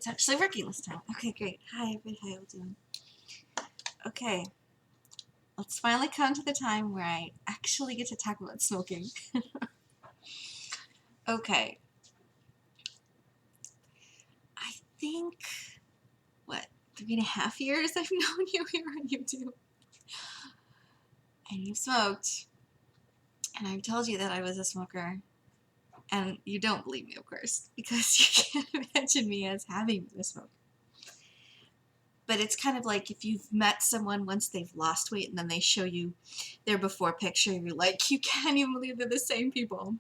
it's actually working this time. Okay, great. Hi, everybody. How you doing? Okay, let's finally come to the time where I actually get to talk about smoking. Okay. I think, what, 3.5 years I've known you here on YouTube. And you smoked. And I've told you that I was a smoker. And you don't believe me, of course, because you can't imagine me as having a smoke. But it's kind of like if you've met someone once they've lost weight and then they show you their before picture, you're like, you can't even believe they're the same people.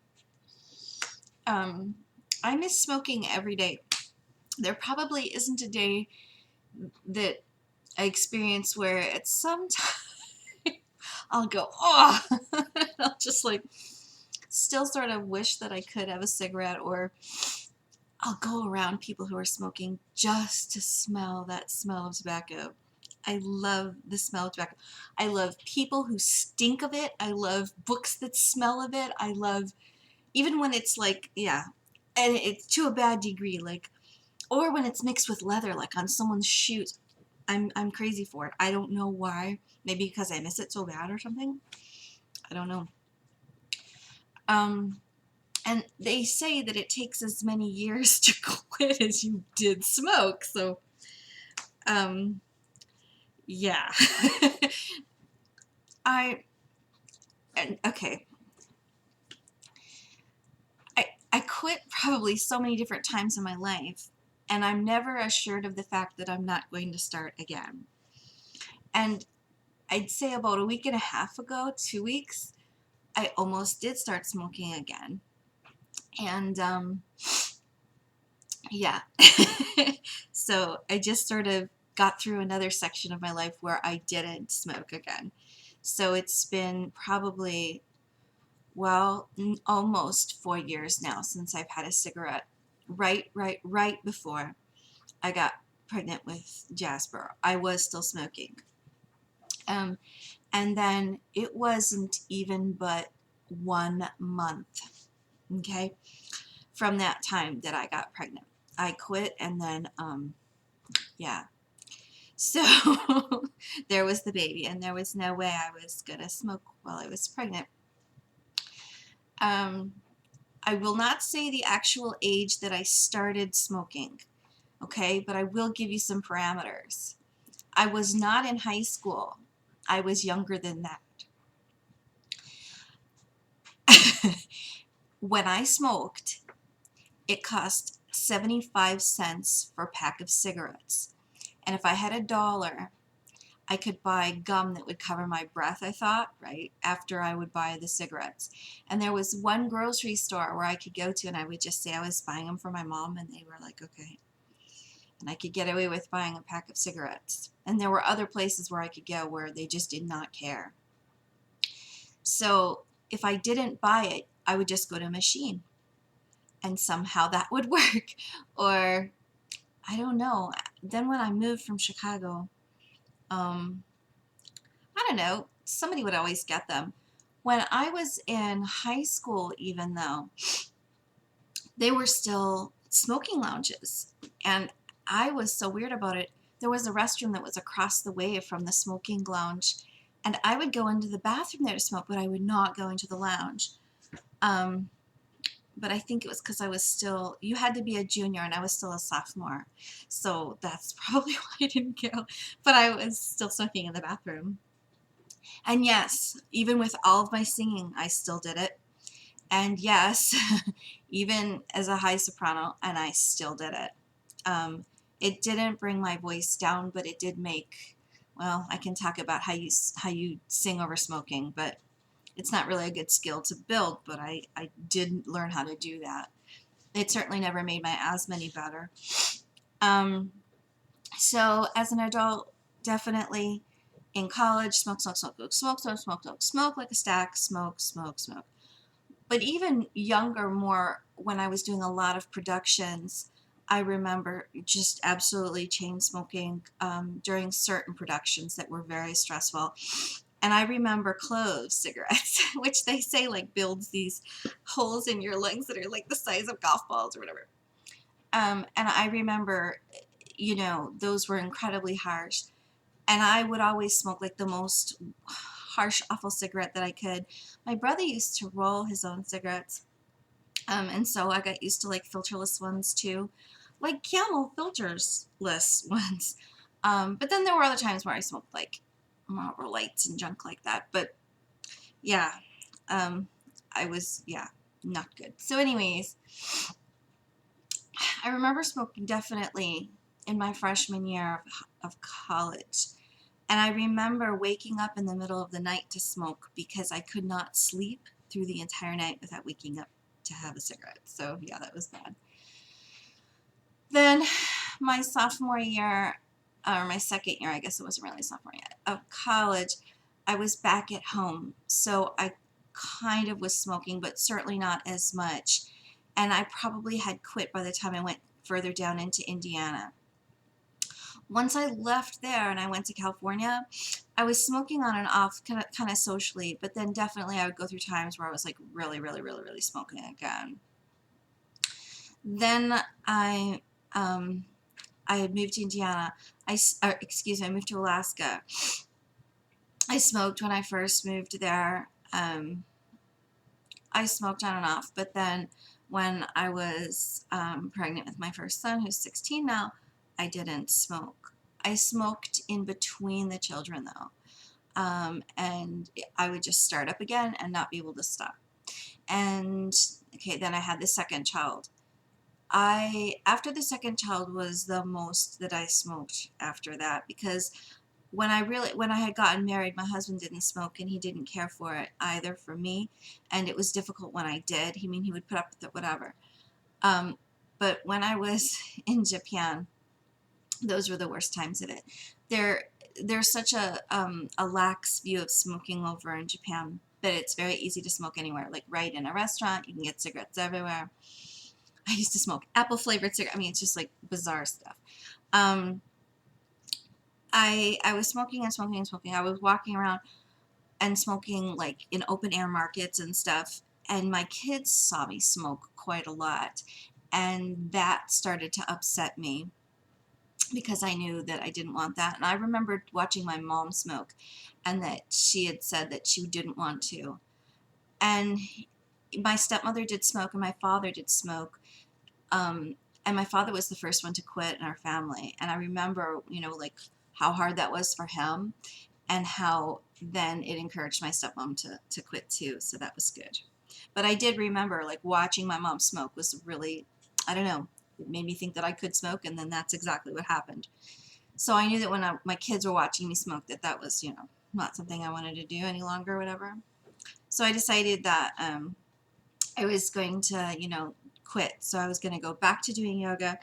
I miss smoking every day. There probably isn't a day that I experience where at some time I'll go, oh, I'll just like still sort of wish that I could have a cigarette, or I'll go around people who are smoking just to smell that smell of tobacco. I love the smell of tobacco. I love people who stink of it. I love books that smell of it. I love, even when it's like, yeah, and it's to a bad degree, like, or when it's mixed with leather, like on someone's shoes. I'm crazy for it. I don't know why. Maybe because I miss it so bad or something. I don't know. And they say that it takes as many years to quit as you did smoke. So, yeah. Okay. I quit probably so many different times in my life, and I'm never assured of the fact that I'm not going to start again. And I'd say about a week and a half ago, 2 weeks, I almost did start smoking again. And yeah. So I just sort of got through another section of my life where I didn't smoke again. So it's been probably, well, almost 4 years now since I've had a cigarette. Right before I got pregnant with Jasper, I was still smoking. And then it wasn't even but 1 month, okay, from that time that I got pregnant. I quit, and then, yeah. So there was the baby, and there was no way I was going to smoke while I was pregnant. I will not say the actual age that I started smoking, okay, but I will give you some parameters. I was not in high school. I was younger than that. When I smoked, it cost 75 cents for a pack of cigarettes. And if I had $1, I could buy gum that would cover my breath, I thought, right, after I would buy the cigarettes. And there was one grocery store where I could go to, and I would just say I was buying them for my mom, and they were like, okay. And I could get away with buying a pack of cigarettes. And there were other places where I could go where they just did not care. So if I didn't buy it, I would just go to a machine, and somehow that would work. Or, I don't know. Then when I moved from Chicago, I don't know, somebody would always get them. When I was in high school, even though, they were still smoking lounges, and I was so weird about it. There was a restroom that was across the way from the smoking lounge, and I would go into the bathroom there to smoke, but I would not go into the lounge. But I think it was because I was still, you had to be a junior, and I was still a sophomore. So that's probably why I didn't go. But I was still smoking in the bathroom. And yes, even with all of my singing, I still did it. And yes, even as a high soprano, and I still did it. It didn't bring my voice down, but it did make, well, I can talk about how you sing over smoking, but it's not really a good skill to build, but I did learn how to do that. It certainly never made my asthma any better. So as an adult, definitely in college, smoke like a stack, smoke. But even younger, more when I was doing a lot of productions, I remember just absolutely chain smoking during certain productions that were very stressful. And I remember clove cigarettes, which they say like builds these holes in your lungs that are like the size of golf balls or whatever. And I remember, you know, those were incredibly harsh. And I would always smoke like the most harsh, awful cigarette that I could. My brother used to roll his own cigarettes. And so I got used to like filterless ones too, like Camel filterless ones. But then there were other times where I smoked like Marlboro Lights and junk like that. But yeah, I was, yeah, not good. So anyways, I remember smoking definitely in my freshman year of college. And I remember waking up in the middle of the night to smoke because I could not sleep through the entire night without waking up to have a cigarette. So yeah, that was bad. Then my sophomore year, or my second year, I guess it wasn't really sophomore yet, of college, I was back at home. So I kind of was smoking, but certainly not as much. And I probably had quit by the time I went further down into Indiana. Once I left there and I went to California, I was smoking on and off kind of socially, but then definitely I would go through times where I was like really, really, really, really smoking again. Then I had moved to Indiana. Excuse me, I moved to Alaska. I smoked when I first moved there. I smoked on and off, but then when I was pregnant with my first son, who's 16 now, I didn't smoke. I smoked in between the children though, and I would just start up again and not be able to stop. And okay, then I had the second child. After the second child was the most that I smoked after that, because when I had gotten married, my husband didn't smoke and he didn't care for it either for me, and it was difficult when I did. He would put up with it, whatever. But when I was in Japan, those were the worst times of it. There's such a lax view of smoking over in Japan, but it's very easy to smoke anywhere. Like right in a restaurant, you can get cigarettes everywhere. I used to smoke apple flavored cigarettes. I mean, it's just like bizarre stuff. Um, I was smoking and smoking and smoking. I was walking around and smoking like in open air markets and stuff. And my kids saw me smoke quite a lot. And that started to upset me because I knew that I didn't want that. And I remembered watching my mom smoke and that she had said that she didn't want to. And my stepmother did smoke and my father did smoke. And my father was the first one to quit in our family. And I remember, you know, like how hard that was for him and how then it encouraged my stepmom to quit too. So that was good. But I did remember like watching my mom smoke was really, I don't know, it made me think that I could smoke. And then that's exactly what happened. So I knew that when my kids were watching me smoke that was, you know, not something I wanted to do any longer or whatever. So I decided that I was going to, you know, quit. So I was going to go back to doing yoga.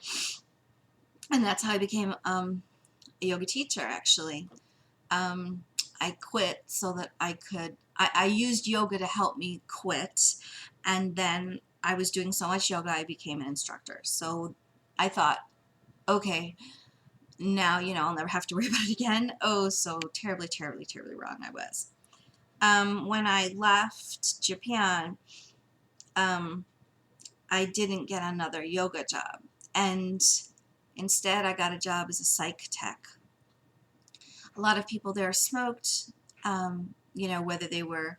And that's how I became a yoga teacher, actually. I quit so that I used yoga to help me quit. And then I was doing so much yoga, I became an instructor. So I thought, okay, now, you know, I'll never have to worry about it again. Oh, so terribly, terribly, terribly wrong I was. When I left Japan, I didn't get another yoga job. And instead, I got a job as a psych tech. A lot of people there smoked, you know, whether they were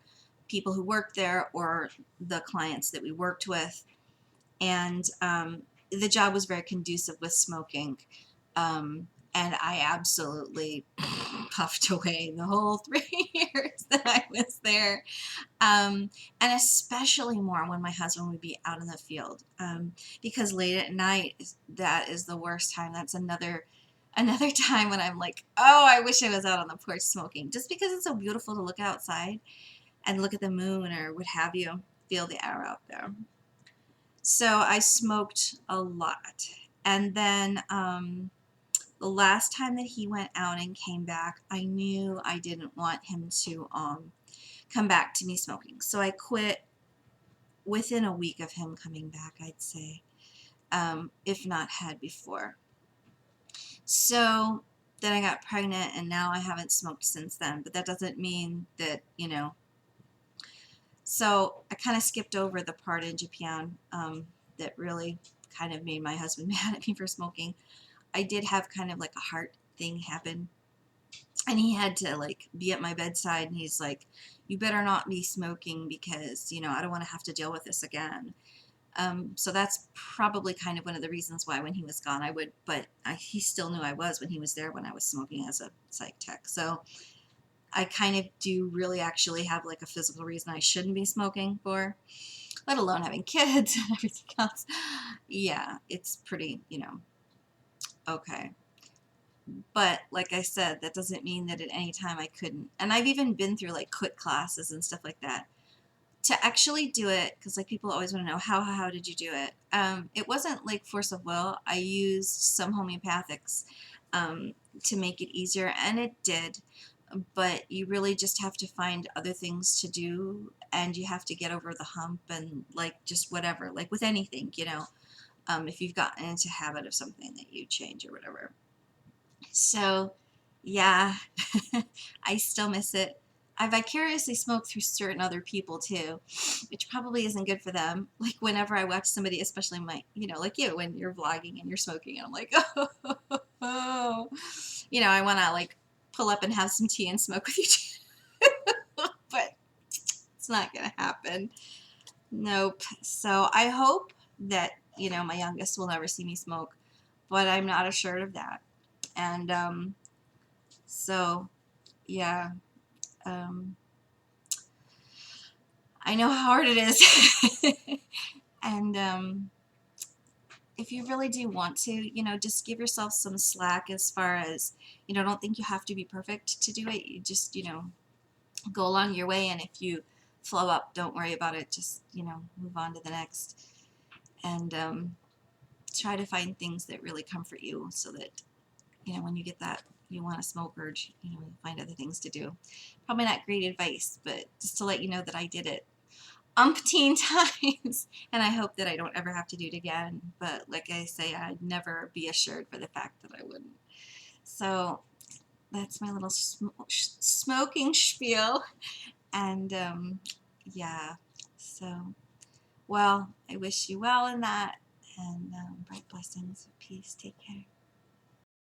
people who worked there or the clients that we worked with. And the job was very conducive with smoking. And I absolutely puffed away the whole 3 years that I was there. And especially more when my husband would be out in the field. Because late at night, that is the worst time. That's another time when I'm like, oh, I wish I was out on the porch smoking. Just because it's so beautiful to look outside and look at the moon or what have you, feel the air out there. So I smoked a lot. And then the last time that he went out and came back, I knew I didn't want him to come back to me smoking. So I quit within a week of him coming back, I'd say, if not had before. So then I got pregnant and now I haven't smoked since then, but that doesn't mean that, you know. So I kind of skipped over the part in Japan that really kind of made my husband mad at me for smoking. I did have kind of like a heart thing happen, and he had to like be at my bedside, and he's like, you better not be smoking because, you know, I don't want to have to deal with this again. So that's probably kind of one of the reasons why when he was gone I would, but he still knew I was when he was there when I was smoking as a psych tech. So I kind of do really actually have like a physical reason I shouldn't be smoking for, let alone having kids and everything else. Yeah, it's pretty, you know, okay. But like I said, that doesn't mean that at any time I couldn't. And I've even been through like quit classes and stuff like that. To actually do it, because like people always want to know how did you do it. It wasn't like force of will. I used some homeopathics to make it easier, and it did. But you really just have to find other things to do, and you have to get over the hump, and like just whatever, like with anything, you know, if you've gotten into habit of something that you change or whatever. So yeah, I still miss it. I vicariously smoke through certain other people too, which probably isn't good for them. Like whenever I watch somebody, especially my, you know, like you, when you're vlogging and you're smoking, and I'm like, oh, you know, I want to like pull up and have some tea and smoke with you too. But it's not going to happen. Nope. So I hope that, you know, my youngest will never see me smoke, but I'm not assured of that. And so, yeah. Um, I know how hard it is. And if you really do want to, you know, just give yourself some slack as far as, you know, don't think you have to be perfect to do it. You just, you know, go along your way. And if you flow up, don't worry about it. Just, you know, move on to the next. And try to find things that really comfort you so that, you know, when you get that you want to smoke urge, you know, find other things to do. Probably not great advice, but just to let you know that I did it umpteen times, and I hope that I don't ever have to do it again. But like I say, I'd never be assured for the fact that I wouldn't. So that's my little smoking spiel, and yeah. So, well, I wish you well in that, and bright blessings, peace. Take care.